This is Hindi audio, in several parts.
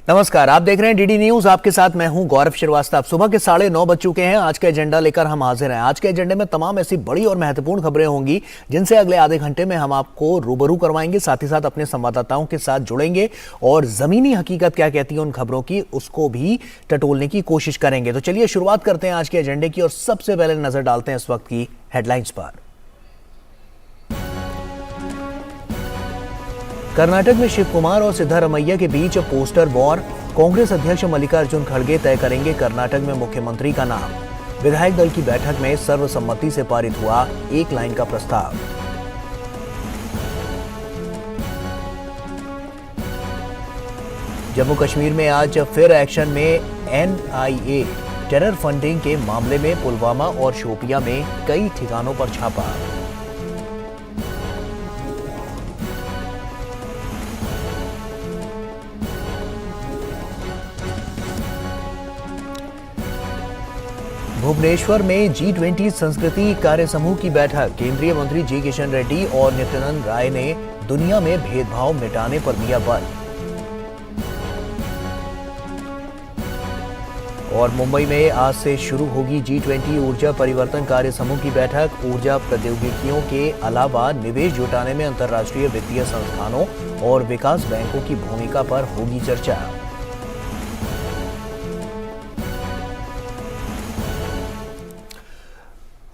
नमस्कार, आप देख रहे हैं डीडी न्यूज। आपके साथ मैं हूं गौरव श्रीवास्तव। सुबह के 9:30 बज चुके हैं। आज का एजेंडा लेकर हम हाजिर हैं। आज के एजेंडे में तमाम ऐसी बड़ी और महत्वपूर्ण खबरें होंगी जिनसे अगले आधे घंटे में हम आपको रूबरू करवाएंगे। साथ ही साथ अपने संवाददाताओं के साथ जुड़ेंगे और जमीनी हकीकत क्या कहती है उन खबरों की, उसको भी टटोलने की कोशिश करेंगे। तो चलिए शुरुआत करते हैं आज के एजेंडे की और सबसे पहले नजर डालते हैं इस वक्त की हेडलाइंस पर। कर्नाटक में शिव कुमार और सिद्धारमैया के बीच पोस्टर वॉर। कांग्रेस अध्यक्ष मल्लिकार्जुन खड़गे तय करेंगे कर्नाटक में मुख्यमंत्री का नाम। विधायक दल की बैठक में सर्वसम्मति से पारित हुआ एक लाइन का प्रस्ताव। जम्मू कश्मीर में आज फिर एक्शन में एनआईए। टेरर फंडिंग के मामले में पुलवामा और शोपियां में कई ठिकानों पर छापा। भुवनेश्वर में G20 संस्कृति कार्य समूह की बैठक। केंद्रीय मंत्री जी किशन रेड्डी और नित्यानंद राय ने दुनिया में भेदभाव मिटाने पर दिया बल। और मुंबई में आज से शुरू होगी G20 ऊर्जा परिवर्तन कार्य समूह की बैठक। ऊर्जा प्रौद्योगिकियों के अलावा निवेश जुटाने में अंतर्राष्ट्रीय वित्तीय संस्थानों और विकास बैंकों की भूमिका पर होगी चर्चा।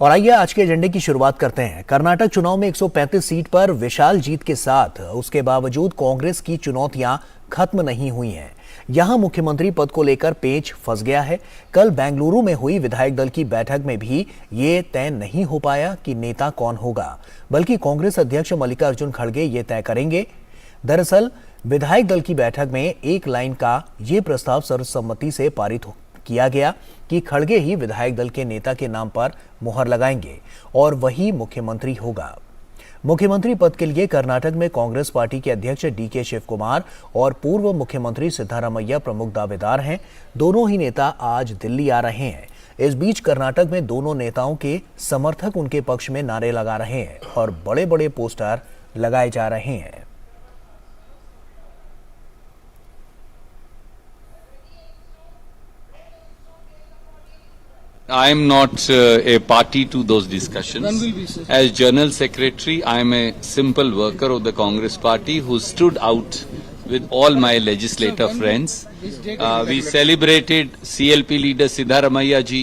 और आइए आज के एजेंडे की शुरुआत करते हैं। कर्नाटक चुनाव में 135 सीट पर विशाल जीत के साथ उसके बावजूद कांग्रेस की चुनौतियां खत्म नहीं हुई हैं। यहां मुख्यमंत्री पद को लेकर पेच फंस गया है। कल बेंगलुरु में हुई विधायक दल की बैठक में भी ये तय नहीं हो पाया कि नेता कौन होगा, बल्कि कांग्रेस अध्यक्ष मल्लिकार्जुन खड़गे ये तय करेंगे। दरअसल विधायक दल की बैठक में एक लाइन का ये प्रस्ताव सर्वसम्मति से पारित किया गया कि खड़गे ही विधायक दल के नेता के नाम पर मुहर लगाएंगे और वही मुख्यमंत्री होगा। मुख्यमंत्री पद के लिए कर्नाटक में कांग्रेस पार्टी के अध्यक्ष डीके शिव कुमार और पूर्व मुख्यमंत्री सिद्धारमैया प्रमुख दावेदार हैं। दोनों ही नेता आज दिल्ली आ रहे हैं। इस बीच कर्नाटक में दोनों नेताओं के समर्थक उनके पक्ष में नारे लगा रहे हैं और बड़े बड़े पोस्टर लगाए जा रहे हैं। I am not a party to those discussions. As General Secretary, I am a simple worker of the Congress Party who stood out with all my legislator friends. We celebrated CLP leader Siddharamaiah ji,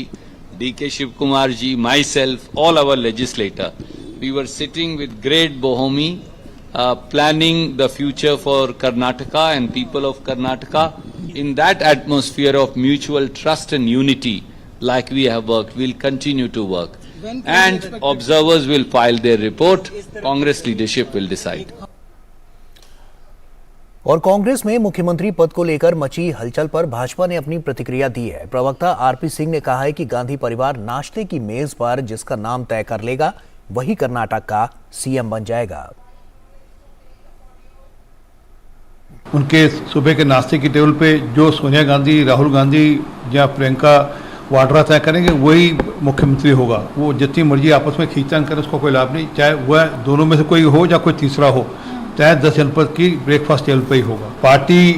DK Shiv Kumar ji, myself, all our legislator. We were sitting with great bohemi, planning the future for Karnataka and people of Karnataka in that atmosphere of mutual trust and unity. Like we have worked, we'll continue to work. And observers will file their report. Congress leadership will decide. और कांग्रेस में मुख्यमंत्री पद को लेकर मची हलचल पर भाजपा ने अपनी प्रतिक्रिया दी है। प्रवक्ता आरपी सिंह ने कहा है कि गांधी परिवार नाश्ते की मेज पर जिसका नाम तय कर लेगा वही कर्नाटक का सीएम बन जाएगा। उनके सुबह के नाश्ते की टेबल पे जो सोनिया गांधी, राहुल गांधी या प्रियंका वाड्रा तय करेंगे वही मुख्यमंत्री होगा। वो जितनी मर्जी आपस में खींचतान करें उसका कोई लाभ नहीं, चाहे वह दोनों में से कोई हो या कोई तीसरा हो, चाहे 10 जनपद की ब्रेकफास्ट टेबल पे ही होगा। पार्टी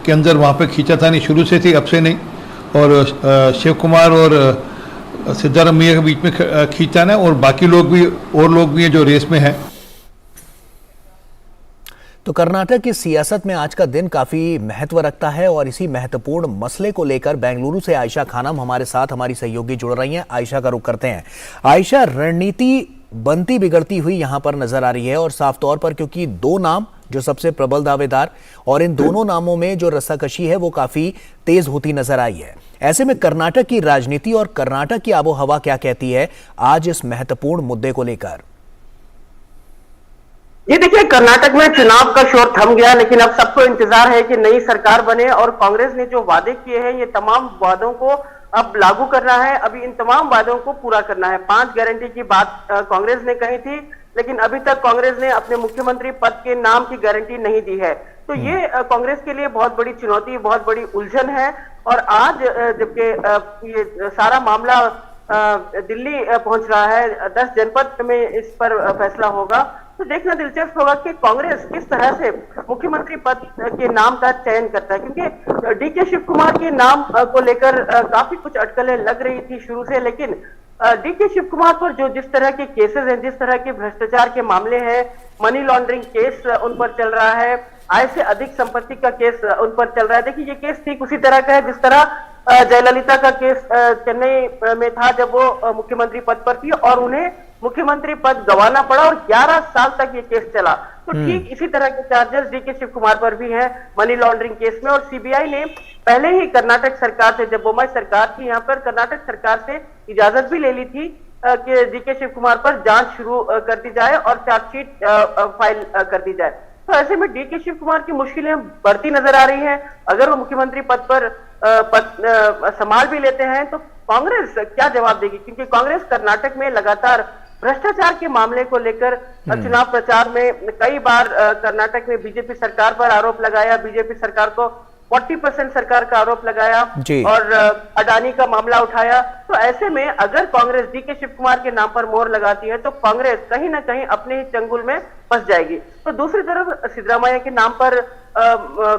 के अंदर वहाँ पे खींचातानी शुरू से थी, अब से नहीं। और शिव कुमार और सिद्धारमैया के बीच में खींचतान है और बाकी लोग भी हैं जो रेस में हैं। तो कर्नाटक की सियासत में आज का दिन काफी महत्व रखता है और इसी महत्वपूर्ण मसले को लेकर बेंगलुरु से आयशा खानम हमारे साथ हमारी सहयोगी जुड़ रही हैं। आयशा का रुख करते हैं। आयशा, रणनीति बनती बिगड़ती हुई यहां पर नजर आ रही है और साफ तौर पर, क्योंकि दो नाम जो सबसे प्रबल दावेदार और इन दोनों नामों में जो रस्साकशी है वो काफी तेज होती नजर आई है। ऐसे में कर्नाटक की राजनीति और कर्नाटक की आबोहवा क्या कहती है आज इस महत्वपूर्ण मुद्दे को लेकर? ये देखिए, कर्नाटक में चुनाव का शोर थम गया, लेकिन अब सबको इंतजार है कि नई सरकार बने और कांग्रेस ने जो वादे किए हैं ये तमाम वादों को अब लागू करना है। अभी इन तमाम वादों को पूरा करना है। 5 गारंटी की बात कांग्रेस ने कही थी, लेकिन अभी तक कांग्रेस ने अपने मुख्यमंत्री पद के नाम की गारंटी नहीं दी है। तो ये कांग्रेस के लिए बहुत बड़ी चुनौती, बहुत बड़ी उलझन है। और आज जबकि ये सारा मामला दिल्ली पहुंच रहा है, 10 जनपद में इस पर फैसला होगा, तो देखना दिलचस्प होगा कि कांग्रेस किस तरह से मुख्यमंत्री पद के नाम का चयन करता है, क्योंकि डीके शिव कुमार के नाम को लेकर काफी कुछ अटकलें लग रही थी शुरू से, लेकिन डीके शिव कुमार पर जो जिस तरह के केसेस हैं, जिस तरह के भ्रष्टाचार के मामले हैं, मनी लॉन्ड्रिंग केस उन पर चल रहा है, आय से अधिक संपत्ति का केस उन पर चल रहा है। देखिए ये केस ठीक उसी तरह का है जिस तरह जयललिता का केस चेन्नई में था जब वो मुख्यमंत्री पद पर थी और उन्हें मुख्यमंत्री पद गंवाना पड़ा और 11 साल तक ये केस चला। तो ठीक इसी तरह के चार्जेस डीके शिव कुमार पर भी हैं मनी लॉन्ड्रिंग केस में। और सीबीआई ने पहले ही कर्नाटक सरकार से, जब बोम्मई सरकार थी यहाँ पर, कर्नाटक सरकार से इजाजत भी ले ली थी कि डीके शिव कुमार पर जांच शुरू कर दी जाए और चार्जशीट फाइल कर दी जाए। तो ऐसे में डीके शिव कुमार की मुश्किलें बढ़ती नजर आ रही हैं। अगर वो मुख्यमंत्री पद पर संभाल भी लेते हैं तो कांग्रेस क्या जवाब देगी, क्योंकि कांग्रेस कर्नाटक में लगातार भ्रष्टाचार के मामले को लेकर चुनाव प्रचार में कई बार कर्नाटक में बीजेपी सरकार पर आरोप लगाया, बीजेपी सरकार को 40% सरकार का आरोप लगाया और अडानी का मामला उठाया। तो ऐसे में अगर कांग्रेस डीके शिव कुमार के नाम पर मोहर लगाती है तो कांग्रेस कहीं ना कहीं अपने ही चंगुल में फंस जाएगी। तो दूसरी तरफ सिद्धरामैया के नाम पर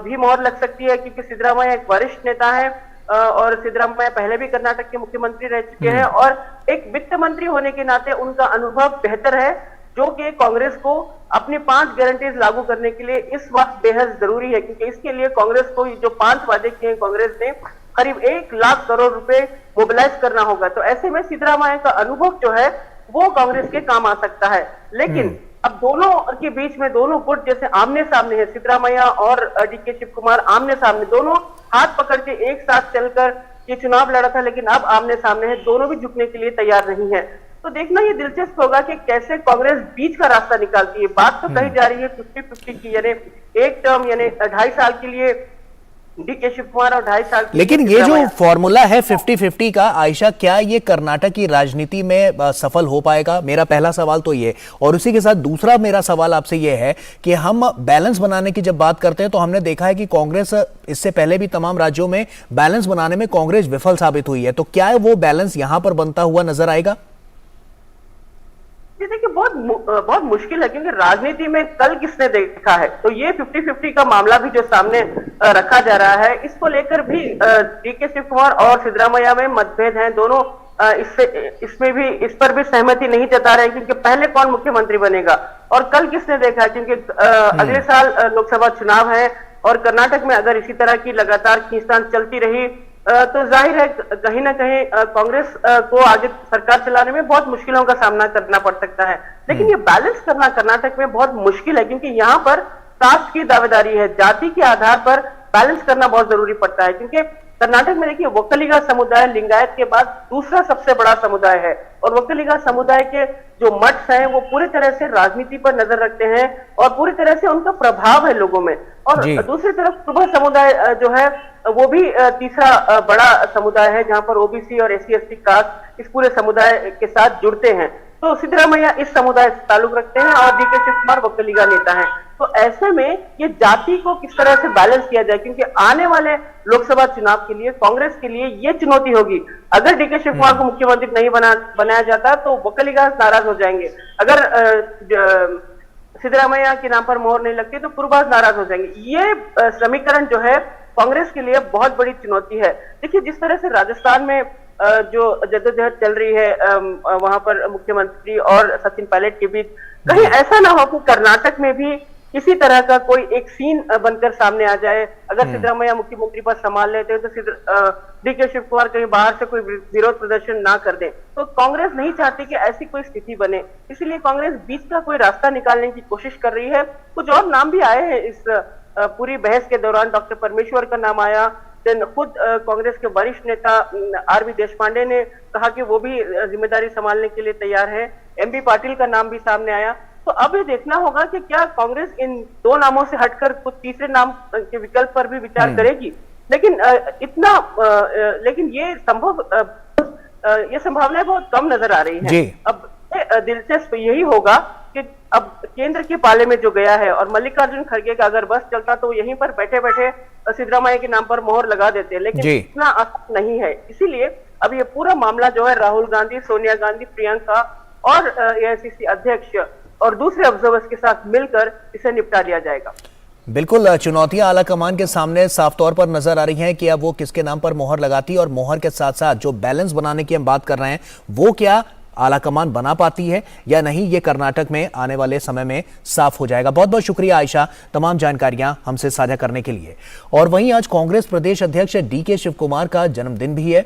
भी मोहर लग सकती है, क्योंकि सिद्धरामैया एक वरिष्ठ नेता है और सिद्धरामैया पहले भी कर्नाटक के मुख्यमंत्री रह चुके हैं और एक वित्त मंत्री होने के नाते उनका अनुभव बेहतर है, जो कि कांग्रेस को अपनी 5 गारंटीज लागू करने के लिए इस वक्त बेहद जरूरी है। क्योंकि इसके लिए कांग्रेस को जो 5 वादे किए हैं कांग्रेस ने, करीब 1 लाख करोड़ रुपए मोबिलाइज करना होगा। तो ऐसे में सिद्धरामैया का अनुभव जो है वो कांग्रेस के काम आ सकता है। लेकिन अब दोनों के बीच में दोनों गुट जैसे आमने सामने है, सिद्धरामैया और डीके शिव कुमार आमने सामने, दोनों हाथ पकड़ के एक साथ चलकर ये चुनाव लड़ा था, लेकिन अब आमने सामने है, दोनों भी झुकने के लिए तैयार नहीं है। तो देखना ये दिलचस्प होगा कि कैसे कांग्रेस बीच का रास्ता निकालती है। बात तो कही जा रही है 50-50 की, यानी एक टर्म यानी 2.5 साल के लिए डीके शिव कुमार और 2.5 साल, लेकिन ये जो फॉर्मूला है 50-50 का, आयशा, क्या ये कर्नाटक की राजनीति में सफल हो पाएगा? मेरा पहला सवाल तो ये, और उसी के साथ दूसरा मेरा सवाल आपसे ये है कि हम बैलेंस बनाने की जब बात करते हैं तो हमने देखा है कि कांग्रेस इससे पहले भी तमाम राज्यों में बैलेंस बनाने में कांग्रेस विफल साबित हुई है, तो क्या वो बैलेंस यहां पर बनता हुआ नजर आएगा? ये देखिए बहुत मुश्किल है, क्योंकि राजनीति में कल किसने देखा है। तो ये 50-50 का मामला भी जो सामने रखा जा रहा है, इसको लेकर भी डीके शिव कुमार और सिद्धरामैया में मतभेद हैं। दोनों इसमें भी इस पर भी सहमति नहीं जता रहे, क्योंकि पहले कौन मुख्यमंत्री बनेगा और कल किसने देखा है। क्योंकि अगले साल लोकसभा चुनाव है और कर्नाटक में अगर इसी तरह की लगातार खींचतान चलती रही तो जाहिर है कहीं ना कहीं कांग्रेस को आगे सरकार चलाने में बहुत मुश्किलों का सामना करना पड़ सकता है। लेकिन ये बैलेंस करना कर्नाटक में बहुत मुश्किल है, क्योंकि यहाँ पर कास्ट की दावेदारी है, जाति के आधार पर बैलेंस करना बहुत जरूरी पड़ता है। क्योंकि कर्नाटक में देखिए वक्कलिगा समुदाय लिंगायत के बाद दूसरा सबसे बड़ा समुदाय है और वक्कलिगा समुदाय के जो मठ हैं वो पूरी तरह से राजनीति पर नजर रखते हैं और पूरी तरह से उनका प्रभाव है लोगों में। और दूसरी तरफ कुरुबा समुदाय जो है वो भी तीसरा बड़ा समुदाय है, जहां पर ओबीसी और SC/ST कास्ट इस पूरे समुदाय के साथ जुड़ते हैं। तो सिद्धरामैया इस समुदाय से ताल्लुक रखते हैं और डीके शिव कुमार वक्कलिगा नेता हैं। तो ऐसे में ये जाति को किस तरह से बैलेंस किया जाए, क्योंकि आने वाले लोकसभा चुनाव के लिए कांग्रेस के लिए ये चुनौती होगी। अगर डीके शिव कुमार को मुख्यमंत्री नहीं बनाया जाता तो वक्कलिगा नाराज हो जाएंगे, अगर सिद्धरामैया के नाम पर मोहर नहीं लगती तो कुरुबाज नाराज हो जाएंगे। ये समीकरण जो है कांग्रेस के लिए बहुत बड़ी चुनौती है। देखिए जिस तरह से राजस्थान में जो जद्दोजहद चल रही है वहां पर मुख्यमंत्री और सचिन पायलट के बीच, कहीं ऐसा ना हो कि कर्नाटक में भी किसी तरह का कोई एक सीन बनकर सामने आ जाए। अगर सिद्धरामैया मुख्यमंत्री पद संभाल लेते हैं तो डीके शिव कुमार कहीं बाहर से कोई विरोध प्रदर्शन ना कर दे। तो कांग्रेस नहीं चाहती कि ऐसी कोई स्थिति बने, इसलिए कांग्रेस बीच का कोई रास्ता निकालने की कोशिश कर रही है। कुछ और नाम भी आए हैं इस पूरी बहस के दौरान, डॉक्टर परमेश्वर का नाम आया, देन खुद कांग्रेस के वरिष्ठ नेता आरवी देशपांडे ने कहा कि वो भी जिम्मेदारी संभालने के लिए तैयार है, एमबी पाटिल का नाम भी सामने आया। तो अब ये देखना होगा कि क्या कांग्रेस इन 2 नामों से हटकर कुछ तीसरे नाम के विकल्प पर भी विचार करेगी। लेकिन लेकिन ये संभावनाएं बहुत कम नजर आ रही हैं। अब दिलचस्प यही होगा कि अब केंद्र के पाले में जो गया है और मल्लिकार्जुन खड़गे का अगर बस चलता तो यहीं पर बैठे बैठे सिद्धरामैया के नाम पर मोहर लगा देते, लेकिन इतना आसान नहीं है। इसीलिए अब ये पूरा मामला जो है राहुल गांधी, सोनिया गांधी, प्रियंका और AICC अध्यक्ष और दूसरे ऑब्जर्वर्स के साथ मिलकर इसे निपटा दिया जाएगा। बिल्कुल, चुनौतियां आला कमान के सामने साफ तौर पर नजर आ रही हैं कि अब वो किसके नाम पर मोहर लगाती है और मोहर के साथ साथ जो बैलेंस बनाने की हम बात कर रहे हैं वो क्या आला कमान बना पाती है या नहीं, ये कर्नाटक में आने वाले समय में साफ हो जाएगा। बहुत बहुत शुक्रिया आयशा, तमाम जानकारियां हमसे साझा करने के लिए। और वहीं आज कांग्रेस प्रदेश अध्यक्ष DK शिव कुमार का जन्मदिन भी है,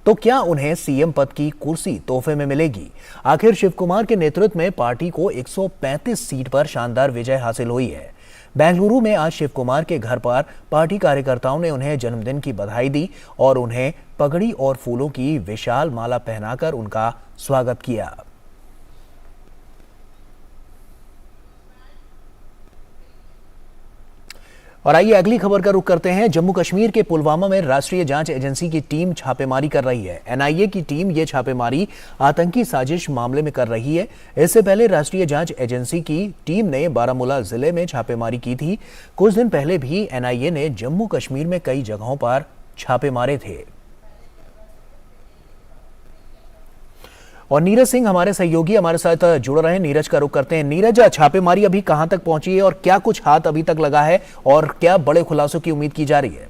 तो क्या उन्हें सीएम पद की कुर्सी तोहफे में मिलेगी? आखिर शिव कुमार के नेतृत्व में पार्टी को 135 सीट पर शानदार विजय हासिल हुई है। बेंगलुरु में आज शिव कुमार के घर पर पार्टी कार्यकर्ताओं ने उन्हें जन्मदिन की बधाई दी और उन्हें पगड़ी और फूलों की विशाल माला पहनाकर उनका स्वागत किया। और आइए अगली खबर का रुख करते हैं। जम्मू कश्मीर के पुलवामा में राष्ट्रीय जांच एजेंसी की टीम छापेमारी कर रही है। NIA की टीम ये छापेमारी आतंकी साजिश मामले में कर रही है। इससे पहले राष्ट्रीय जांच एजेंसी की टीम ने बारामूला जिले में छापेमारी की थी। कुछ दिन पहले भी NIA ने जम्मू कश्मीर में कई जगहों पर छापे मारे थे। और नीरज सिंह हमारे सहयोगी हमारे साथ जुड़ रहे हैं। नीरज का रुख करते हैं। नीरज, छापेमारी अभी कहां तक पहुंची है और क्या कुछ हाथ अभी तक लगा है और क्या बड़े खुलासों की उम्मीद की जा रही है?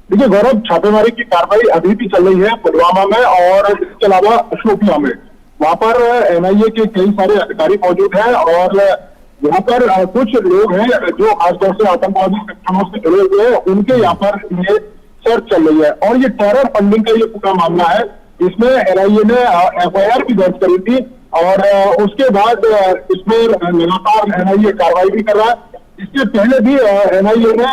देखिए गौरव, छापेमारी की कार्रवाई अभी भी चल रही है पुलवामा में और इसके अलावा अशोपिया में। वहां पर NIA के कई सारे अधिकारी मौजूद हैं और यहाँ पर कुछ लोग हैं जो खासतौर से आतंकवादी संगठनों से जुड़े हुए हैं, उनके यहाँ पर ये सर्च चल रही है। और ये टेरर फंडिंग का ये पूरा मामला है। इसमें NIA ने FIR भी दर्ज करी थी और उसके बाद इसमें लगातार NIA कार्रवाई भी कर रहा है। इसके पहले भी NIA ने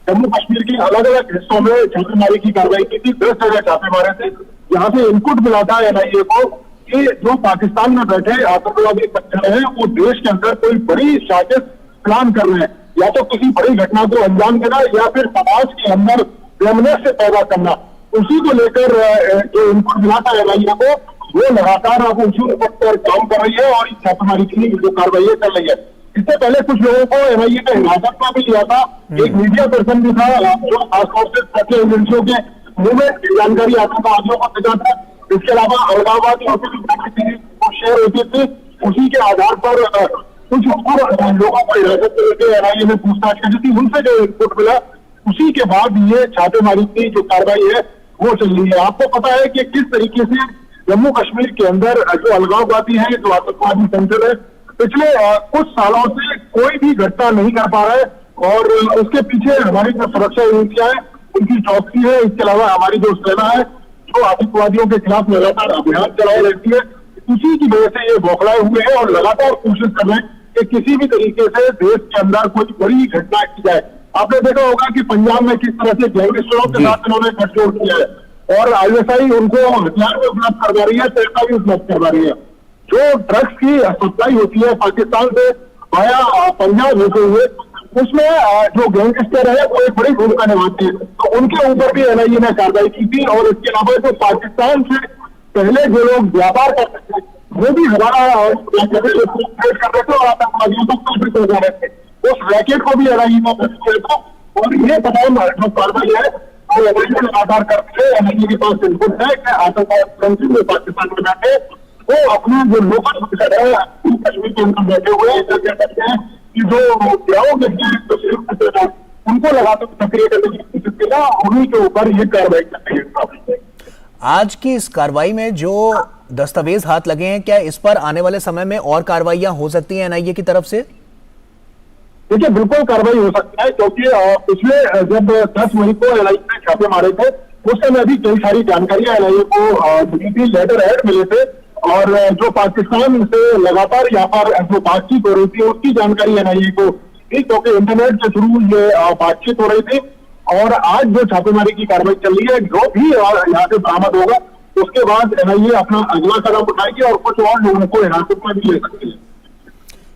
जम्मू कश्मीर के अलग अलग हिस्सों में छापेमारी की कार्रवाई की थी। 10 जगह छापे मारे थे। यहाँ से इनपुट मिला था NIA को कि जो पाकिस्तान में बैठे आतंकवादी संगठन है वो देश के अंदर कोई बड़ी साजिश प्लान कर रहे हैं, या तो किसी बड़ी घटना को अंजाम देना या फिर समाज के अंदर से पैदा करना। उसी को लेकर जो इनपुट मिला था NIA को, वो लगातार अब उसी पर काम कर रही है और इस छापेमारी की जो कार्रवाई चल रही है। इससे पहले कुछ लोगों को NIA ने हिरासत में भी लिया था। एक मीडिया पर्सन भी था जो खासतौर से सुरक्षा एजेंसियों के मूवमेंट की जानकारी आतंकवादियों को देता था। इसके अलावा अलगाववादी शेयर होती थी, उसी के आधार पर कुछ और लोगों को हिरासत में लेकर NIA ने पूछताछ की थी। उनसे जो इनपुट मिला उसी के बाद ये छापेमारी की जो कार्रवाई है वो चल रही है। आपको पता है कि किस तरीके से जम्मू कश्मीर के अंदर जो अलगाववादी है, जो आतंकवादी संगठन है, पिछले कुछ सालों से कोई भी घटना नहीं कर पा रहा है और उसके पीछे हमारी जो सुरक्षा एजेंसियां हैं उनकी चौकसी है। इसके अलावा हमारी जो सेना है जो आतंकवादियों के खिलाफ लगातार अभियान चलाए रहती है, उसी की वजह से ये बौखलाए हुए हैं और लगातार कोशिश कर रहे हैं कि किसी भी तरीके से देश के अंदर कोई बड़ी घटना की जाए। आपने देखा होगा कि पंजाब में किस तरह से गैंगस्टरों के साथ इन्होंने गठजोड़ किया है और ISI उनको हथियार भी उपलब्ध करवा रही है, पैसा भी उपलब्ध करवा रही है। जो ड्रग्स की सप्लाई होती है पाकिस्तान से आया पंजाब होते हुए, उसमें जो गैंगस्टर है वो एक बड़ी भूमिका निभाते हैं। तो उनके ऊपर भी NIA ने कार्रवाई की थी और इसके अलावा जो पाकिस्तान से पहले जो लोग व्यापार करते थे वो भी हमारा कर रहे थे और आतंकवादियों को कल्पित हो जा रहे थे। उस रैकेट को भी NIA ने किया था और ये तमाम जो कार्रवाई है वो NIA लगातार करते हैं। NIA के पास इनपुट है कि आतंकवादी में पाकिस्तान में बैठे वो अपने जो लोकल ऑफिसर है कश्मीर के अंदर बैठे हुए हैं, क्या कहते हैं कि जो ब्याओं के उनको लगातार सक्रिय करने की कोशिश किया, उन्हीं के ऊपर ये कार्रवाई कर रही है। आज की इस कार्रवाई में जो दस्तावेज हाथ लगे हैं, क्या इस पर आने वाले समय में और कार्रवाइयां हो सकती हैं NIA की तरफ से? देखिए बिल्कुल कार्रवाई हो सकती है, क्योंकि पिछले जब 10 मई को NIA ने छापे मारे थे उस समय भी कई सारी जानकारियां NIA को मिली थी, लेटर हेड मिले थे और जो पाकिस्तान से लगातार यहाँ पर जो बातचीत हो रही थी उसकी जानकारी NIA को थी, क्योंकि इंटरनेट के थ्रू ये बातचीत हो रही थी। और आज जो छापेमारी की कार्रवाई चल रही है, जो भी यहाँ से बरामद होगा उसके बाद NIA अपना अगला कदम उठाएगी और कुछ और लोगों को हिरासत में भी ले सकती है।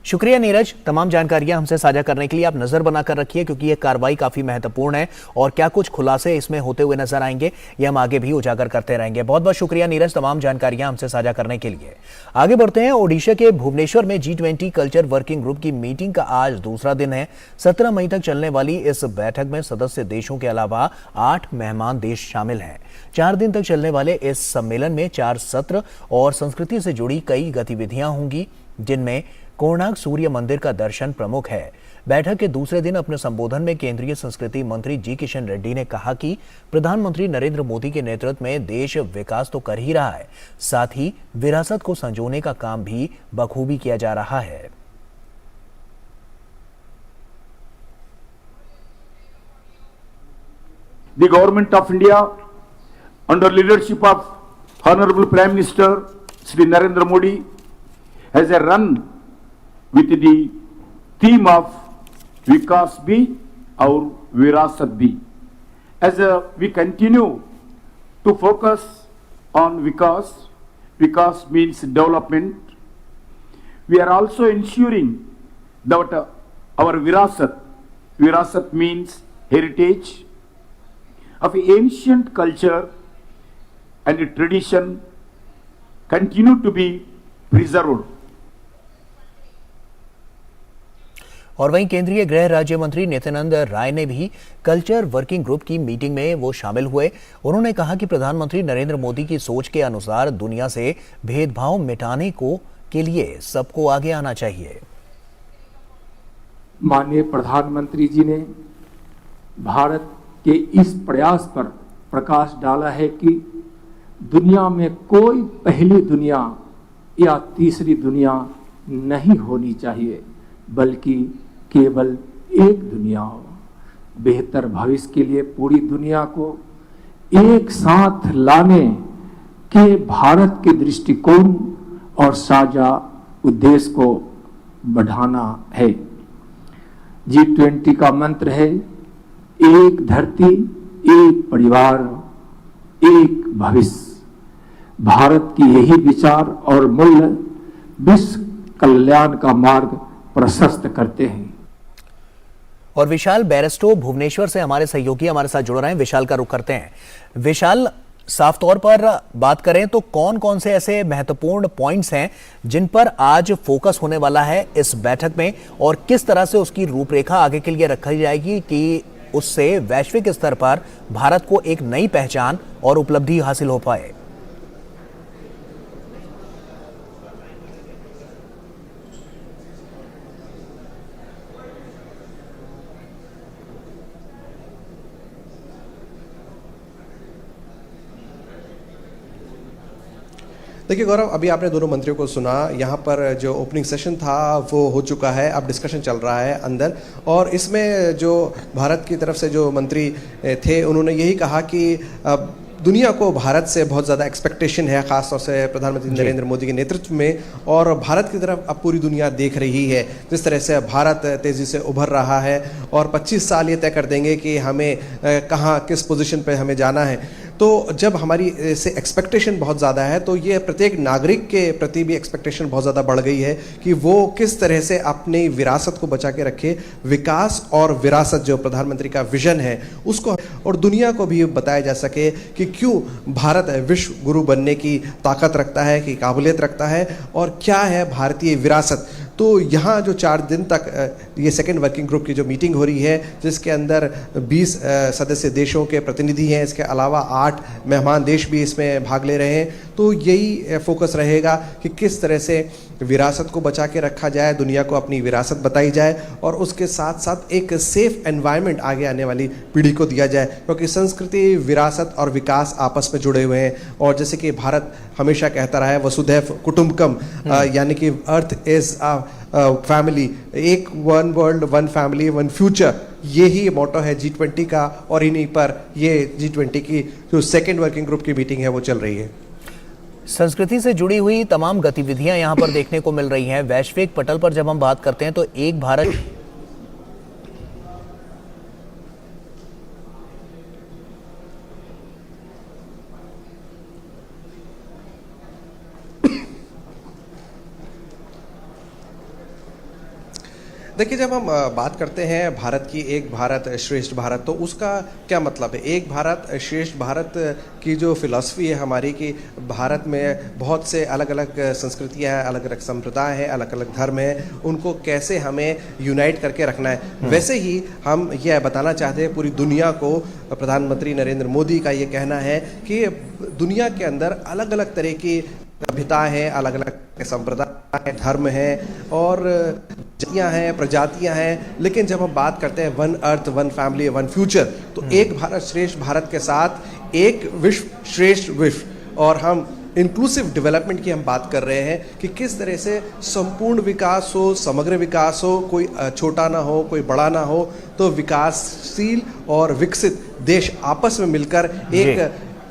शुक्रिया नीरज, तमाम जानकारियां हमसे साझा करने के लिए। आप नजर बनाकर रखिए क्योंकि यह कार्रवाई काफी महत्वपूर्ण है और क्या कुछ खुलासे इसमें होते हुए नजर आएंगे ये हम आगे भी उजागर करते रहेंगे। बहुत बहुत शुक्रिया नीरज, तमाम जानकारियां हमसे साझा करने के लिए। आगे बढ़ते हैं। ओडिशा के भुवनेश्वर में G20 कल्चर वर्किंग ग्रुप की मीटिंग का आज दूसरा दिन है। 17 मई तक चलने वाली इस बैठक में सदस्य देशों के अलावा 8 मेहमान देश शामिल हैं। 4 दिन तक चलने वाले इस सम्मेलन में 4 सत्र और संस्कृति से जुड़ी कई गतिविधियां होंगी। जिनमें कोणार्क सूर्य मंदिर का दर्शन प्रमुख है। बैठक के दूसरे दिन अपने संबोधन में केंद्रीय संस्कृति मंत्री जी किशन रेड्डी ने कहा कि प्रधानमंत्री नरेंद्र मोदी के नेतृत्व में देश विकास तो कर ही रहा है, साथ ही विरासत को संजोने का काम भी बखूबी किया जा रहा है। The government of India, under leadership of Honorable Prime Minister Shri Narendra Modi, has a run with the theme of Vikas Bhi aur Virasat Bhi. As we continue to focus on Vikas, Vikas means development. We are also ensuring that our Virasat means heritage of ancient culture and tradition continue to be preserved. और वहीं केंद्रीय गृह राज्य मंत्री नित्यानंद राय ने भी कल्चर वर्किंग ग्रुप की मीटिंग में वो शामिल हुए। उन्होंने कहा कि प्रधानमंत्री नरेंद्र मोदी की सोच के अनुसार दुनिया से भेदभाव मिटाने के लिए सबको आगे आना चाहिए। माननीय प्रधानमंत्री जी ने भारत के इस प्रयास पर प्रकाश डाला है कि दुनिया में कोई पहली दुनिया या तीसरी दुनिया नहीं होनी चाहिए, बल्कि केवल एक दुनिया हो। बेहतर भविष्य के लिए पूरी दुनिया को एक साथ लाने के भारत के दृष्टिकोण और साझा उद्देश्य को बढ़ाना है। G20 का मंत्र है एक धरती, एक परिवार, एक भविष्य। भारत की यही विचार और मूल्य विश्व कल्याण का मार्ग प्रशस्त करते हैं। और विशाल बैरस्टो भुवनेश्वर से हमारे सहयोगी हमारे साथ जुड़ रहे हैं। विशाल का रुख करते हैं। विशाल, साफ तौर पर बात करें तो कौन कौन से ऐसे महत्वपूर्ण पॉइंट्स हैं जिन पर आज फोकस होने वाला है इस बैठक में, और किस तरह से उसकी रूपरेखा आगे के लिए रखी जाएगी कि उससे वैश्विक स्तर पर भारत को एक नई पहचान और उपलब्धि हासिल हो पाए? देखिए गौरव, अभी आपने दोनों मंत्रियों को सुना। यहाँ पर जो ओपनिंग सेशन था वो हो चुका है, अब डिस्कशन चल रहा है अंदर। और इसमें जो भारत की तरफ से जो मंत्री थे उन्होंने यही कहा कि दुनिया को भारत से बहुत ज़्यादा एक्सपेक्टेशन है, ख़ासतौर से प्रधानमंत्री नरेंद्र मोदी के नेतृत्व में, और भारत की तरफ अब पूरी दुनिया देख रही है। जिस तरह से भारत तेज़ी से उभर रहा है और 25 साल ये तय कर देंगे कि हमें कहाँ किस पोजीशन पे हमें जाना है। तो जब हमारी से एक्सपेक्टेशन बहुत ज़्यादा है तो ये प्रत्येक नागरिक के प्रति भी एक्सपेक्टेशन बहुत ज़्यादा बढ़ गई है कि वो किस तरह से अपनी विरासत को बचा के रखे। विकास और विरासत जो प्रधानमंत्री का विजन है उसको और दुनिया को भी बताया जा सके कि क्यों भारत विश्व गुरु बनने की ताकत रखता है, की काबिलियत रखता है, और क्या है भारतीय विरासत। तो यहाँ जो 4 दिन तक ये सेकेंड वर्किंग ग्रुप की जो मीटिंग हो रही है, जिसके अंदर 20 सदस्य देशों के प्रतिनिधि हैं, इसके अलावा 8 मेहमान देश भी इसमें भाग ले रहे हैं। तो यही फोकस रहेगा कि किस तरह से विरासत को बचा के रखा जाए, दुनिया को अपनी विरासत बताई जाए, और उसके साथ साथ एक सेफ एनवायरनमेंट आगे आने वाली पीढ़ी को दिया जाए, क्योंकि संस्कृति, विरासत और विकास आपस में जुड़े हुए हैं। और जैसे कि भारत हमेशा कहता रहा है वसुधैव कुटुंबकम, यानी कि अर्थ इज फैमिली, एक one world one family one future, यही मोटो है G20 का। और इन्हीं पर ये G20 की जो सेकेंड वर्किंग ग्रुप की मीटिंग है वो चल रही है। संस्कृति से जुड़ी हुई तमाम गतिविधियां यहां पर देखने को मिल रही हैं। वैश्विक पटल पर जब हम बात करते हैं तो एक भारत देखिए, जब हम बात करते हैं भारत की, एक भारत श्रेष्ठ भारत, तो उसका क्या मतलब है? एक भारत श्रेष्ठ भारत की जो फिलॉसफी है हमारी कि भारत में बहुत से अलग अलग संस्कृतियां हैं, अलग अलग संप्रदाय हैं, अलग अलग धर्म हैं, उनको कैसे हमें यूनाइट करके रखना है। वैसे ही हम यह बताना चाहते हैं पूरी दुनिया को, प्रधानमंत्री नरेंद्र मोदी का ये कहना है कि दुनिया के अंदर अलग अलग तरह की सभ्यताएं हैं, अलग अलग संप्रदाय धर्म है और जातियां हैं, प्रजातियां हैं, लेकिन जब हम बात करते हैं one earth, one family, one future, तो एक भारत श्रेष्ठ भारत के साथ एक विश्व श्रेष्ठ विश्व, और हम इंक्लूसिव डेवलपमेंट की हम बात कर रहे हैं कि किस तरह से संपूर्ण विकास हो, समग्र विकास हो, कोई छोटा ना हो, कोई बड़ा ना हो, तो विकासशील और विकसित देश आपस में मिलकर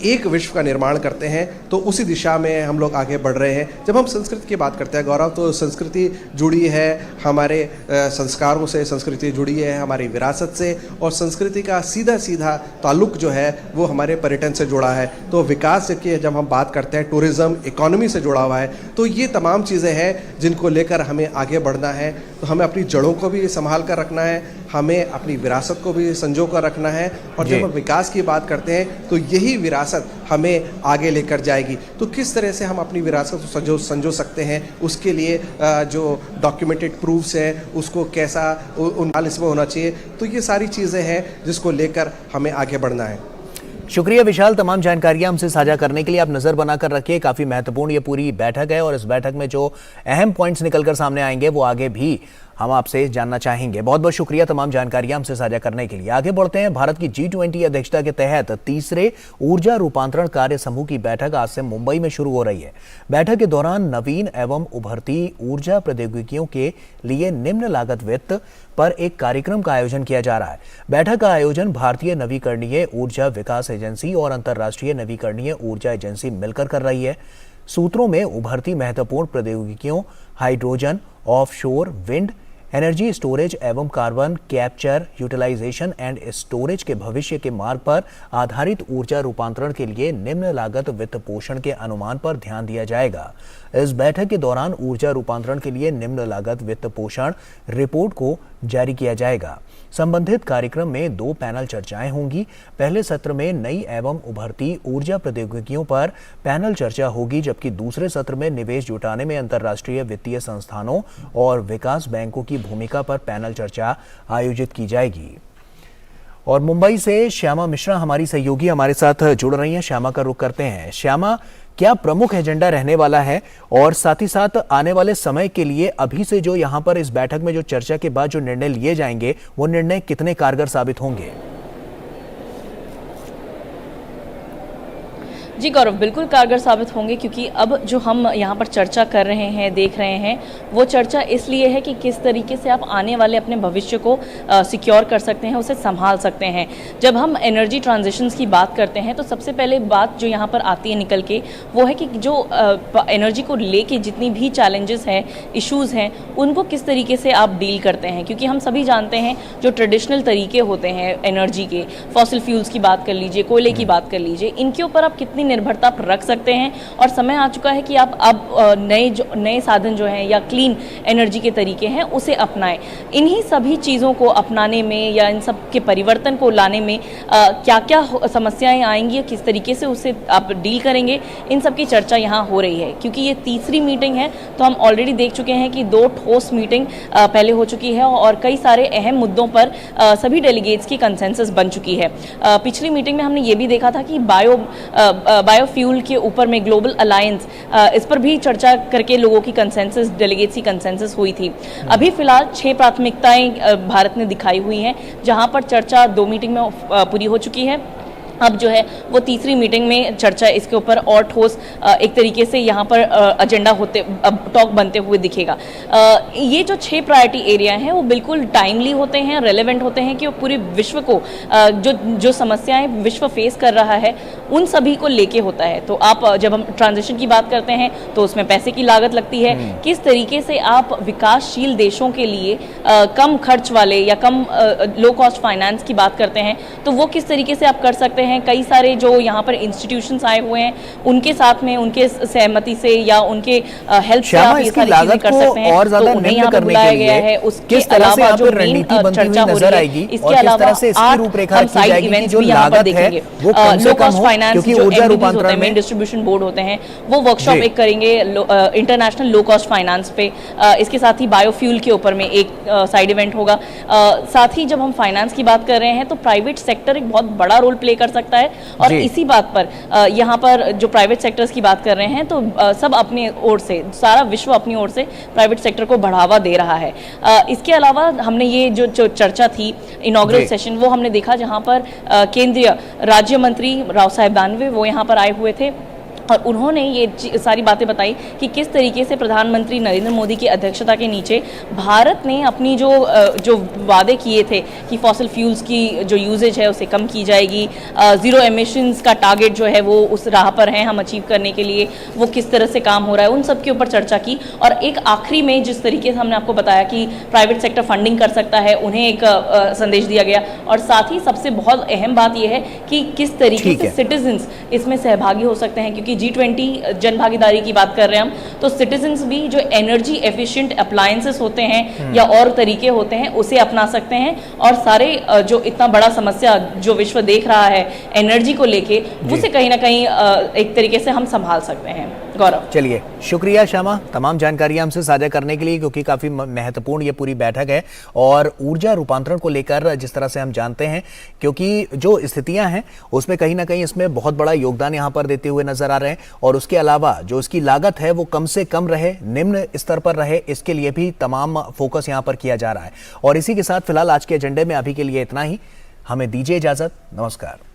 एक विश्व का निर्माण करते हैं। तो उसी दिशा में हम लोग आगे बढ़ रहे हैं। जब हम संस्कृति की बात करते हैं गौरव, तो संस्कृति जुड़ी है हमारे संस्कारों से, संस्कृति जुड़ी है हमारी विरासत से, और संस्कृति का सीधा सीधा ताल्लुक जो है वो हमारे पर्यटन से जुड़ा है। तो विकास की जब हम बात करते हैं, टूरिज्म, इकोनॉमी से जुड़ा हुआ है, तो ये तमाम चीज़ें हैं जिनको लेकर हमें आगे बढ़ना है। तो हमें अपनी जड़ों को भी संभाल कर रखना है, हमें अपनी विरासत को भी संजो कर रखना है, और जब हम विकास की बात करते हैं तो यही विरासत हमें आगे लेकर जाएगी। तो किस तरह से हम अपनी विरासत को संजो सकते हैं, उसके लिए जो डॉक्यूमेंटेड प्रूफ्स हैं उसको कैसा इसमें होना चाहिए, तो ये सारी चीज़ें हैं जिसको लेकर हमें आगे बढ़ना है। शुक्रिया विशाल, तमाम जानकारियां हमसे साझा करने के लिए। आप नजर बनाकर रखिए, काफी महत्वपूर्ण ये पूरी बैठक है और इस बैठक में जो अहम पॉइंट्स निकलकर सामने आएंगे वो आगे भी हम आपसे जानना चाहेंगे। बहुत बहुत शुक्रिया तमाम जानकारियां हमसे साझा करने के लिए। आगे बढ़ते हैं। भारत की G20 अध्यक्षता के तहत तीसरे ऊर्जा रूपांतरण कार्य समूह की बैठक आज से मुंबई में शुरू हो रही है। बैठक के दौरान नवीन एवं उभरती ऊर्जा प्रौद्योगिकियों के लिए निम्न लागत वित्त पर एक कार्यक्रम का आयोजन किया जा रहा है। बैठक का आयोजन भारतीय नवीकरणीय ऊर्जा विकास एजेंसी और अंतर्राष्ट्रीय नवीकरणीय ऊर्जा एजेंसी मिलकर कर रही है। सूत्रों में उभरती महत्वपूर्ण प्रौद्योगिकियों, hydrogen, offshore wind energy storage एवं carbon capture, utilization and storage के भविष्य के मार्ग पर आधारित ऊर्जा रूपांतरण के लिए निम्न लागत वित्त पोषण के अनुमान पर ध्यान दिया जाएगा। इस बैठक के दौरान ऊर्जा रूपांतरण के लिए निम्न लागत वित्त पोषण रिपोर्ट को जारी किया जाएगा। संबंधित कार्यक्रम में 2 पैनल चर्चाएं होंगी। पहले सत्र में नई एवं उभरती ऊर्जा प्रौद्योगिकियों पर पैनल चर्चा होगी, जबकि दूसरे सत्र में निवेश जुटाने में अंतर्राष्ट्रीय वित्तीय संस्थानों और विकास बैंकों की भूमिका पर पैनल चर्चा आयोजित की जाएगी। और मुंबई से श्यामा मिश्रा हमारी सहयोगी हमारे साथ जुड़ रही हैं। श्यामा का रुख करते हैं। श्यामा, क्या प्रमुख एजेंडा रहने वाला है और साथ ही साथ आने वाले समय के लिए अभी से जो यहाँ पर इस बैठक में जो चर्चा के बाद जो निर्णय लिए जाएंगे वो निर्णय कितने कारगर साबित होंगे? जी गौरव, बिल्कुल कारगर साबित होंगे, क्योंकि अब जो हम यहाँ पर चर्चा कर रहे हैं, देख रहे हैं, वो चर्चा इसलिए है कि किस तरीके से आप आने वाले अपने भविष्य को सिक्योर कर सकते हैं, उसे संभाल सकते हैं। जब हम एनर्जी ट्रांजिशंस की बात करते हैं तो सबसे पहले बात जो यहाँ पर आती है निकल के, वो है कि जो एनर्जी को लेके जितनी भी चैलेंजेस हैं, इश्यूज़ हैं, उनको किस तरीके से आप डील करते हैं। क्योंकि हम सभी जानते हैं जो ट्रेडिशनल तरीके होते हैं एनर्जी के, फॉसिल फ्यूल्स की बात कर लीजिए, कोयले की बात कर लीजिए, इनके ऊपर आप कितनी निर्भरता आप रख सकते हैं। और समय आ चुका है कि आप अब नए साधन जो हैं या क्लीन एनर्जी के तरीके हैं उसे अपनाएं। इन्हीं सभी चीज़ों को अपनाने में या इन सब के परिवर्तन को लाने में क्या क्या समस्याएं आएंगी, किस तरीके से उसे आप डील करेंगे, इन सब की चर्चा यहाँ हो रही है। क्योंकि ये तीसरी मीटिंग है, तो हम ऑलरेडी देख चुके हैं कि 2 ठोस मीटिंग पहले हो चुकी है और कई सारे अहम मुद्दों पर सभी डेलीगेट्स की कंसेंसस बन चुकी है। पिछली मीटिंग में हमने ये भी देखा था कि बायोफ्यूल के ऊपर में ग्लोबल अलायंस, इस पर भी चर्चा करके लोगों की कंसेंसस, डेलीगेट्स की कंसेंसस हुई थी। अभी फिलहाल 6 प्राथमिकताएं भारत ने दिखाई हुई हैं, जहां पर चर्चा 2 मीटिंग में पूरी हो चुकी है। अब जो है वो तीसरी मीटिंग में चर्चा इसके ऊपर और ठोस एक तरीके से यहाँ पर एजेंडा होते, टॉक बनते हुए दिखेगा। ये जो 6 प्रायोरिटी एरिया हैं वो बिल्कुल टाइमली होते हैं, रेलेवेंट होते हैं कि वो पूरे विश्व को जो समस्याएं विश्व फेस कर रहा है उन सभी को लेके होता है। तो आप जब हम ट्रांजिशन की बात करते हैं तो उसमें पैसे की लागत लगती है। किस तरीके से आप विकासशील देशों के लिए कम खर्च वाले या कम लो कॉस्ट फाइनेंस की बात करते हैं तो वो किस तरीके से आप कर सकते हैं। कई सारे जो यहाँ पर इंस्टीट्यूशंस आए हुए हैं उनके साथ में, उनके सहमति से या उनके हेल्प से आप ये सारी चीजें कर सकते हैं। तो उन्हें यहाँ पर बुलाया गया है। उसके अलावा जो मेन चर्चा हो रही है, इसके अलावा 8 हम साइड इवेंट्स भी यहाँ पर देखेंगे। लो कॉस्ट फाइनेंस जो MDBs होते हैं, मेन डिस्ट्रीब्यूशन बोर्ड होते हैं, वो वर्कशॉप एक करेंगे इंटरनेशनल लो कॉस्ट फाइनेंस पे। इसके साथ ही बायोफ्यूल के ऊपर में एक साइड इवेंट होगा। साथ ही जब हम फाइनेंस की बात कर रहे हैं तो प्राइवेट सेक्टर एक बहुत बड़ा रोल प्ले कर सकता है। और इसी बात पर यहाँ पर जो प्राइवेट सेक्टर्स की बात कर रहे हैं तो सब अपनी ओर से, सारा विश्व अपनी ओर से प्राइवेट सेक्टर को बढ़ावा दे रहा है। इसके अलावा हमने ये जो चर्चा थी इनॉग्रेल सेशन, वो हमने देखा जहाँ पर केंद्रीय राज्य मंत्री राव साहेब दानवे वो यहाँ पर आए हुए थे और उन्होंने ये सारी बातें बताई कि किस तरीके से प्रधानमंत्री नरेंद्र मोदी की अध्यक्षता के नीचे भारत ने अपनी जो वादे किए थे कि फॉसिल फ्यूल्स की जो यूजेज है उसे कम की जाएगी, ज़ीरो एमिशंस का टारगेट जो है वो उस राह पर है हम अचीव करने के लिए, वो किस तरह से काम हो रहा है, उन सब के ऊपर चर्चा की। और एक आखिरी में जिस तरीके से हमने आपको बताया कि प्राइवेट सेक्टर फंडिंग कर सकता है, उन्हें एक संदेश दिया गया। और साथ ही सबसे बहुत अहम बात यह है कि किस तरीके से सिटीजन्स इसमें सहभागी हो सकते हैं, क्योंकि G20 जन भागीदारी की बात कर रहे हैं हम, तो सिटीजन्स भी जो एनर्जी एफिशिएंट अप्लायंसेस होते हैं या और तरीके होते हैं उसे अपना सकते हैं। और सारे जो इतना बड़ा समस्या जो विश्व देख रहा है एनर्जी को लेके, उसे कहीं ना कहीं एक तरीके से हम संभाल सकते हैं। गौरव, चलिए शुक्रिया श्यामा तमाम जानकारियां हमसे साझा करने के लिए, क्योंकि काफी महत्वपूर्ण ये पूरी बैठक है और ऊर्जा रूपांतरण को लेकर जिस तरह से हम जानते हैं, क्योंकि जो स्थितियां हैं उसमें कहीं ना कहीं इसमें बहुत बड़ा योगदान यहां पर देते हुए नजर आ रहे हैं। और उसके अलावा जो इसकी लागत है वो कम से कम रहे, निम्न स्तर पर रहे, इसके लिए भी तमाम फोकस यहां पर किया जा रहा है। और इसी के साथ फिलहाल आज के एजेंडे में अभी के लिए इतना ही। हमें दीजिए इजाजत, नमस्कार।